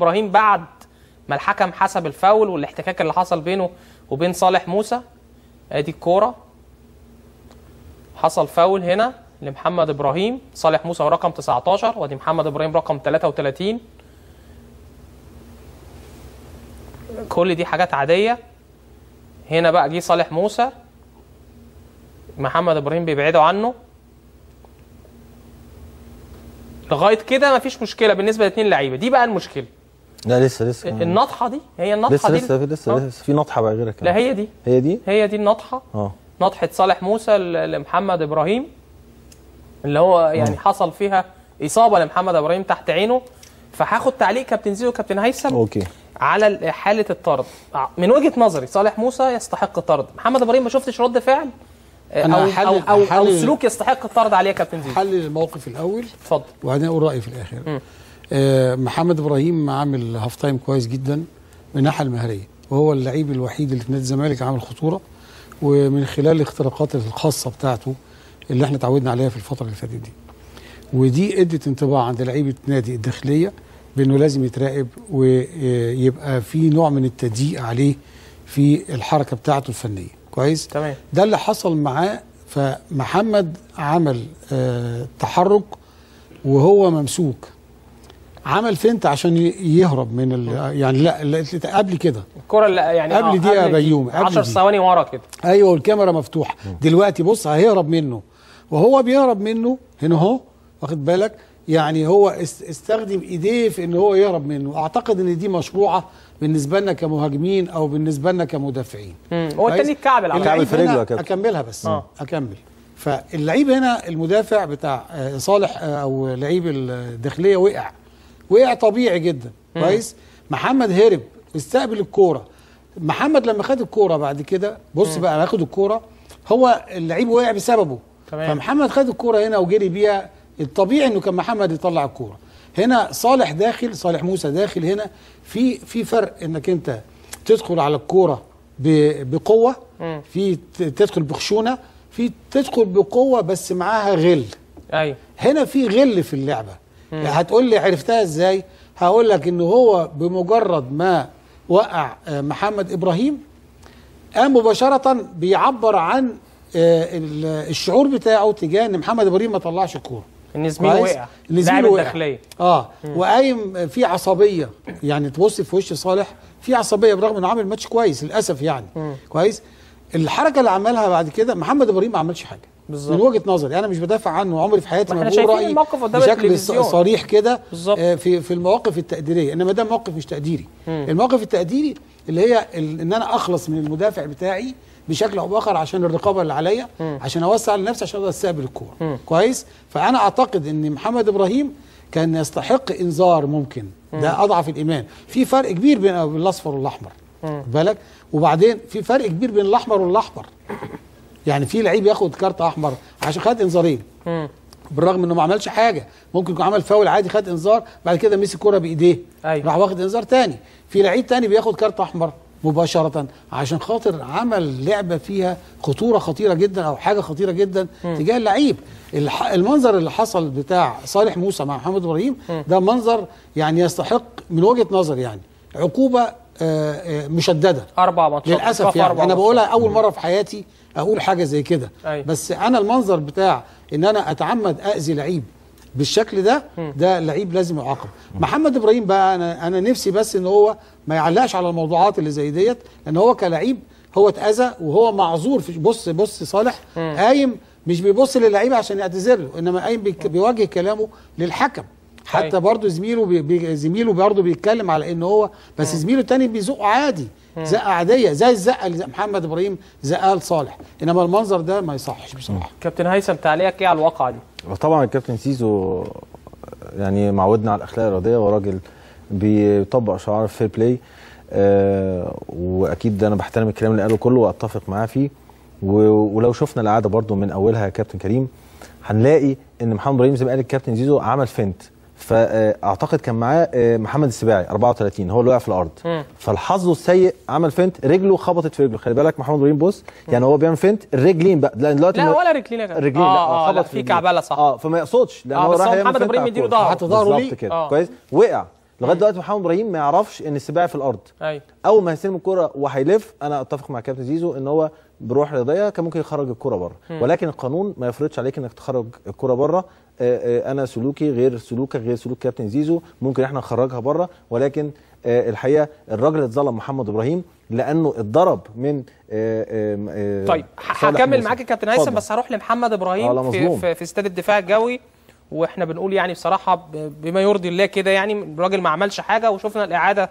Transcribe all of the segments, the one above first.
ابراهيم بعد ما الحكم حسب الفاول والاحتكاك اللي حصل بينه وبين صالح موسى. ادي الكوره، حصل فاول هنا لمحمد ابراهيم. صالح موسى رقم 19 وادي محمد ابراهيم رقم 33. كل دي حاجات عاديه. هنا بقى جه صالح موسى، محمد ابراهيم بيبعده عنه. لغايه كده مفيش مشكله بالنسبه لاثنين لعيبه. دي بقى المشكله. لا لسه النطحه دي هي النطحه دي لسه في نطحه بقى غيرها كمان. لا هي دي النطحه. نطحه صالح موسى لمحمد ابراهيم اللي هو يعني حصل فيها اصابه لمحمد ابراهيم تحت عينه. فهاخد تعليق كابتن زيزو وكابتن هيثم اوكي على حاله الطرد. من وجهه نظري صالح موسى يستحق الطرد. محمد ابراهيم ما شفتش رد فعل أو سلوك يستحق الطرد عليه. كابتن زيزو حل الموقف الاول اتفضل وبعدين اقول رايي في الاخر. محمد ابراهيم عامل هاف تايم كويس جدا من الناحيه المهريه، وهو اللعيب الوحيد اللي في نادي الزمالك عامل خطوره، ومن خلال الاختراقات الخاصه بتاعته اللي احنا اتعودنا عليها في الفتره اللي فاتت دي، ودي ادت انطباع عند لعيبه نادي الداخليه بانه لازم يتراقب ويبقى في نوع من التضييق عليه في الحركه بتاعته الفنيه. كويس تمام. ده اللي حصل معاه. فمحمد عمل تحرك وهو ممسوك، عمل فنت عشان يهرب من يعني لا قبل كده الكره يعني قبل دي يا بيوم 10 ثواني ورا كده. ايوه والكاميرا مفتوحه. دلوقتي بص هيهرب منه، وهو بيهرب منه هنا اهو، واخد بالك؟ يعني هو استخدم ايديه في ان هو يهرب منه. اعتقد ان دي مشروعه بالنسبه لنا كمهاجمين او بالنسبه لنا كمدافعين. هو التاني اتكعبل على في رجله كده. اكملها بس اكمل. فاللعيب هنا المدافع بتاع صالح او لعيب الداخليه وقع طبيعي جدا. كويس. محمد هرب استقبل الكوره. محمد لما خد الكوره بعد كده بص بقى هياخد الكوره، هو اللعيب وقع بسببه. تمام. فمحمد خد الكوره هنا وجري بيها. الطبيعي انه كان محمد يطلع الكوره. هنا صالح داخل، صالح موسى داخل. هنا في فرق انك انت تدخل على الكوره بقوه، في تدخل بخشونه، في تدخل بقوه بس معاها غل. ايوه هنا في غل في اللعبه. هتقول لي عرفتها ازاي؟ هقول لك ان هو بمجرد ما وقع محمد ابراهيم قام مباشره بيعبر عن الشعور بتاعه تجاه ان محمد ابراهيم ما طلعش الكوره. ان زميله وقع، لاعب الداخليه. وقايم في عصبيه، يعني تبص في وش صالح في عصبيه برغم انه عامل ماتش كويس للاسف يعني. كويس. الحركه اللي عملها بعد كده محمد ابراهيم ما عملش حاجه بالزبط. من وجهه نظري انا مش بدافع عنه، عمري في حياتي ما بقول رايي بشكل صريح كده في المواقف التقديريه، انما ده موقف مش تقديري. الموقف التقديري اللي هي ان انا اخلص من المدافع بتاعي بشكل او باخر عشان الرقابه اللي عليا، عشان اوسع لنفسي عشان اقدر استقبل الكوره. كويس. فانا اعتقد ان محمد ابراهيم كان يستحق انذار ممكن. ده اضعف الايمان. في فرق كبير بين الاصفر والاحمر. بالك. وبعدين في فرق كبير بين الاحمر والاحمر. يعني في لعيب ياخد كارت احمر عشان خد انذارين بالرغم انه ما عملش حاجه، ممكن يكون عمل فاول عادي خد انذار بعد كده مسك الكوره بايديه راح واخد انذار تاني. في لعيب تاني بياخد كارت احمر مباشره عشان خاطر عمل لعبه فيها خطوره خطيره جدا او حاجه خطيره جدا تجاه اللعيب. المنظر اللي حصل بتاع صالح موسى مع محمد ابراهيم ده منظر يعني يستحق من وجهه نظر يعني عقوبه مشدده. 4 ماتشات للاسف يعني. انا بقولها اول مره في حياتي اقول حاجه زي كده. بس انا المنظر بتاع ان انا اتعمد اذي لعيب بالشكل ده ده لعيب لازم يعاقب. محمد ابراهيم بقى انا نفسي بس ان هو ما يعلقش على الموضوعات اللي زي ديت، لان هو كلعيب هو اتاذى وهو معذور. في بص صالح قايم مش بيبص للعيبه عشان يعتذر له، انما قايم بيوجه كلامه للحكم. حتى برضه زميله برضه بيتكلم على ان هو بس زميله الثاني بيزقه عادي، زقه عاديه زي الزقه اللي محمد ابراهيم زقها لصالح، انما المنظر ده ما يصحش بصراحه. كابتن هيثم تعليقك ايه على الواقعه دي؟ طبعا الكابتن زيزو يعني معودنا على الاخلاق الرياضيه وراجل بيطبق شعار الفير بلاي. واكيد انا بحترم الكلام اللي قاله كله واتفق معاه فيه. ولو شفنا العاده برضو من اولها يا كابتن كريم هنلاقي ان محمد ابراهيم زي ما قال الكابتن زيزو عمل فنت، فاعتقد كان معاه محمد السباعي 34 هو اللي وقع في الارض. فالحظ السيء عمل فنت رجله خبطت في رجله. خلي بالك محمد ابراهيم بص يعني هو بيعمل فنت الرجلين بقى دلوقتي لا ولا رجلين يا كابتن. الرجلين لا خبط في كعبله صح. فما يقصدش لان هو راح محمد ابراهيم يديله ظهره بالظبط كده. كويس. وقع لغايه دلوقتي محمد ابراهيم ما يعرفش ان السباع في الارض. ايوه اول ما هيستلم الكره وهيلف، انا اتفق مع كابتن زيزو ان هو بروح رياضيه كان ممكن يخرج الكره بره، ولكن القانون ما يفرضش عليك انك تخرج الكره بره. انا سلوكي غير سلوكك غير سلوك كابتن زيزو، ممكن احنا نخرجها بره، ولكن الحقيقه الراجل اتظلم محمد ابراهيم لانه اتضرب من طيب هكمل معاك يا كابتن هيثم، بس هروح لمحمد ابراهيم في استاد الدفاع الجوي، واحنا بنقول يعني بصراحه بما يرضي الله كده، يعني الراجل ما عملش حاجه وشفنا الاعاده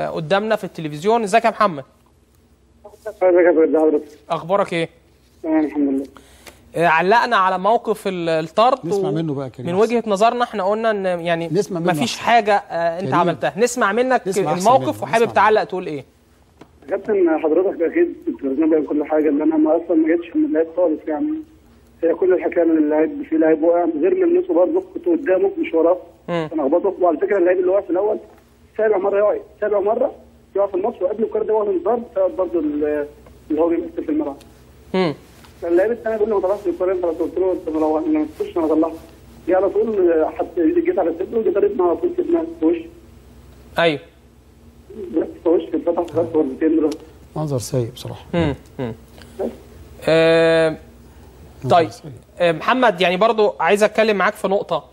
قدامنا في التلفزيون. ازيك يا محمد؟ اخبارك ايه؟ تمام الحمد لله. علقنا على موقف الطرد، نسمع منه بقى كريم. من وجهه نظرنا احنا قلنا ان يعني ما فيش حاجه انت عملتها. نسمع منك الموقف وحابب تعلق تقول ايه؟ كابتن حضرتك اكيد بترزمنا كل حاجه، اللي انا ما اصلا ما جيتش من اللعيب خالص، يعني هي كل الحكايه ان اللعيب في لعيب وقع غير ملمسه برضه، كنت قدامه مش وراه، انا اخبطه. وعلى فكره اللعيب اللي وقع في الاول سابع مره يقع في الماتش، وقبل الكوره ده هو انذار بسبب برضه اللي هو بيمثل في الملعب. اللعيب الثاني بيقول لي ما طلعتش الكوره، انت قلت له انت لو ما تخش انا طلعت، جه على طول حتى جيت على صدره وجيت ضربنا على طول في دماغه في وشه. ايوه في وشه اتفتح بس ورتين دول. منظر سيء بصراحه. طيب محمد، يعني برضو عايز اتكلم معاك في نقطه.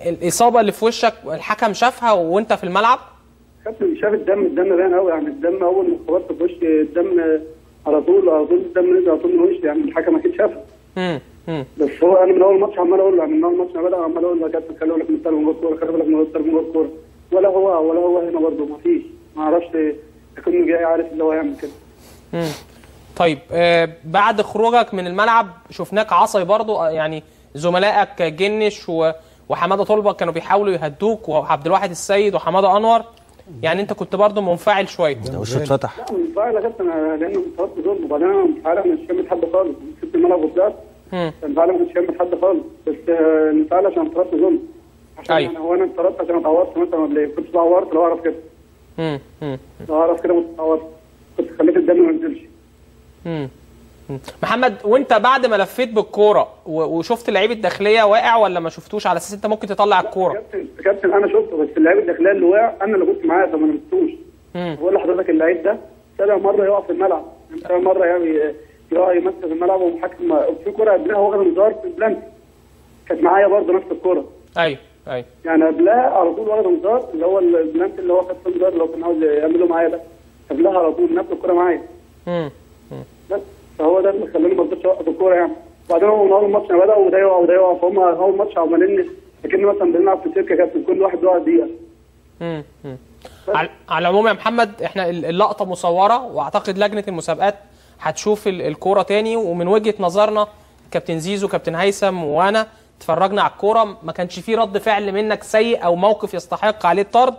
الاصابه اللي في وشك الحكم شافها وانت في الملعب؟ كابتن شاف الدم باين قوي، يعني الدم اول ما خبطت في وشي الدم على طول الدم نزل على طول من وشي، يعني الحكم اكيد شافها. بس هو انا من اول ماتش عمال اقول له، من اول ماتش ما بدا عمال اقول له يا كابتن خلي بالك من الطرد من جوه الكوره، خلي بالك من الطرد من جوه الكوره، ولا هو هنا برضه ما فيش، ما اعرفش اكنه جاي عارف اللي هو يعمل كده. طيب بعد خروجك من الملعب شفناك عصبي برضه، يعني زملائك جنش وحماده طلبه كانوا بيحاولوا يهدوك، وعبد الواحد السيد وحماده انور، يعني انت كنت برضه منفعل شويه. وشك اتفتح. لا منفعل يا كابتن لانه طلبت ظلم، وبعدين انا منفعل مش شامل حد خالص، سبت الملعب وطلعت منفعل مش شامل حد خالص، بس منفعل عشان طلبت ظلم. عشان يعني هو انا اتطردت عشان اتعورت مثلا ولا ايه؟ كنت اتعورت لو اعرف كده. لو اعرف كده كنت اتعورت، كنت خليت الدم ما ينزلش. محمد، وانت بعد ما لفيت بالكوره وشفت لعيب الداخليه واقع ولا ما شفتوش على اساس انت ممكن تطلع الكوره؟ كابتن انا شفته، بس اللعيب الداخليه اللي وقع انا اللي كنت معاه فما لمستوش. بقول لحضرتك اللعيب ده سابع مره يقع في الملعب، سابع مره يعني يقع يمثل في الملعب، ومحكم في كوره قبلها واخد انذار في البلانتي كانت معايا برضه نفس الكوره. ايوه يعني قبلها على طول واخد انذار، اللي هو البلانتي اللي هو خد فيه انذار اللي هو كان عاوز يعمله معايا ده، قبلها على طول نفس الكوره معايا. بس فهو ده اللي خلاني ما رضيتش اوقف الكوره يعني. وبعدين هو من اول ماتش ما بدا وده يقع فهم اول ماتش عمالين لكن مثلا بنلعب في سيركه كابتن كل واحد بيقعد دقيقه. على العموم يا محمد، احنا اللقطه مصوره، واعتقد لجنه المسابقات هتشوف الكوره تاني، ومن وجهه نظرنا كابتن زيزو كابتن هيثم وانا اتفرجنا على الكوره، ما كانش فيه رد فعل منك سيء او موقف يستحق عليه الطرد،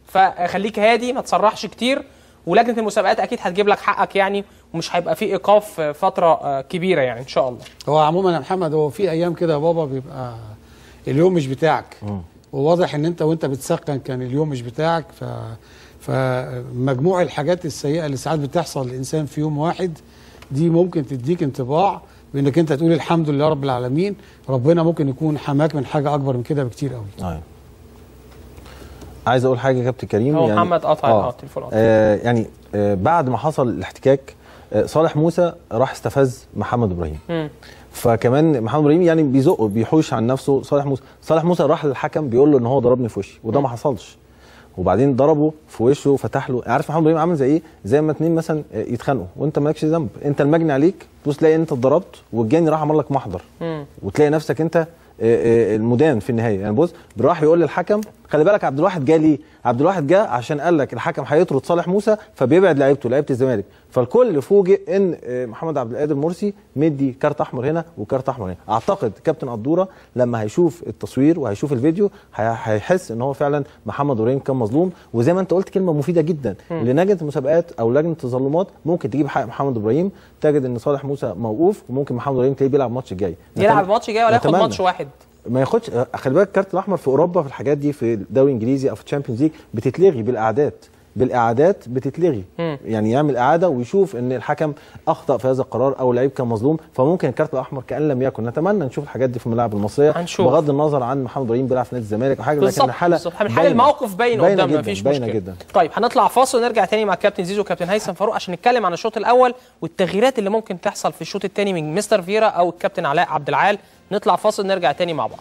فخليك هادي ما تصرحش كتير، ولجنه المسابقات اكيد هتجيب لك حقك يعني، ومش هيبقى في ايقاف فتره كبيره يعني ان شاء الله. هو عموما يا محمد، هو في ايام كده يا بابا بيبقى اليوم مش بتاعك، وواضح ان وانت بتسخن كان اليوم مش بتاعك، فمجموع الحاجات السيئه اللي ساعات بتحصل للانسان في يوم واحد دي ممكن تديك انطباع بانك انت تقول الحمد لله رب العالمين، ربنا ممكن يكون حماك من حاجه اكبر من كده بكتير قوي. عايز اقول حاجه يا كابتن كريم. هو يعني محمد قطع التليفون يعني بعد ما حصل الاحتكاك صالح موسى راح استفز محمد ابراهيم. فكمان محمد ابراهيم يعني بيزقه بيحوش عن نفسه صالح موسى راح للحكم بيقول له ان هو ضربني في وشي، وده ما حصلش، وبعدين ضربه في وشه وفتح له. عارف محمد ابراهيم عامل زي ايه؟ زي ما اتنين مثلا يتخانقوا وانت مالكش ذنب، انت المجني عليك، تبص تلاقي انت اتضربت والجاني راح عمل لك محضر، وتلاقي نفسك انت المدان في النهايه. يعني بص راح يقول للحكم خلي بالك عبد الواحد جه ليه؟ عبد الواحد جه عشان قال لك الحكم هيطرد صالح موسى فبيبعد لعيبه الزمالك، فالكل فوجئ ان محمد عبد القادر مرسي مدي كارت احمر هنا وكارت احمر هنا. اعتقد كابتن قدوره لما هيشوف التصوير وهيشوف الفيديو هيحس ان هو فعلا محمد ابراهيم كان مظلوم، وزي ما انت قلت كلمه مفيده جدا للجنه المسابقات او لجنه التظلمات ممكن تجيب حق محمد ابراهيم، تجد ان صالح موسى موقوف وممكن محمد ابراهيم تلاقيه بيلعب الماتش الجاي، يلعب الماتش الجاي ولا ياخد ماتش واحد، ما ياخدش. خلي بالك الكارت الاحمر في اوروبا في الحاجات دي في الدوري الانجليزي او في الشامبيونز ليج بتتلغي بالاعداد، بالاعادات بتتلغي. يعني يعمل اعاده ويشوف ان الحكم اخطا في هذا القرار او اللعيب كان مظلوم، فممكن الكارت الاحمر كان لم يكن. نتمنى نشوف الحاجات دي في الملاعب المصريه بغض النظر عن محمد ابراهيم بيلعب في نادي الزمالك او حاجه، لكن حال الموقف باين قدامنا مفيش مشكله جدا. طيب هنطلع فاصل ونرجع تاني مع الكابتن زيزو وكابتن هيثم فاروق عشان نتكلم عن الشوط الاول والتغييرات اللي ممكن تحصل في الشوط الثاني من مستر فيرا او الكابتن علاء عبد العال. نطلع فاصل نرجع تاني مع بعض.